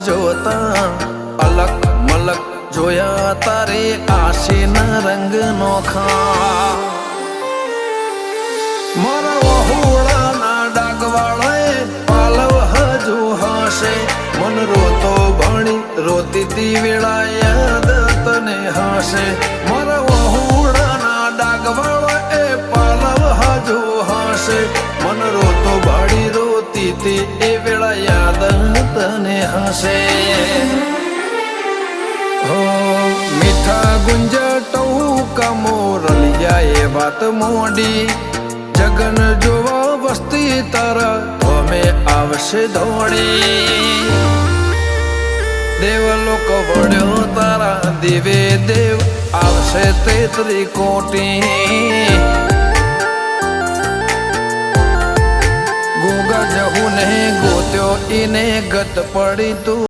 જોતા અલક મલક જોયા તારે આશીના રંગ નોખા મારા વહુડાના ડાગવાળાએ પાલવ હજુ હશે મન રોતો ભણી રોતી તી વેળા યાદ તને હશે મારા વહુડાના ડાગવાળાએ પાલવ હજુ હશે મન રોતો ભણી રોતી તી એ વેળા યાદ તને હશે હો મીઠા ગુંજા ટહુકા મોરલિયા એ વાત મોડી જગન જોવા વસ્તી તારા અમે આવશે દોડી દેવલોક વળ્યો તારા દેવે દેવ આવશે 33 કોટી ગોગા જહુ ને ગોત્યો ઈને ગત પડી તું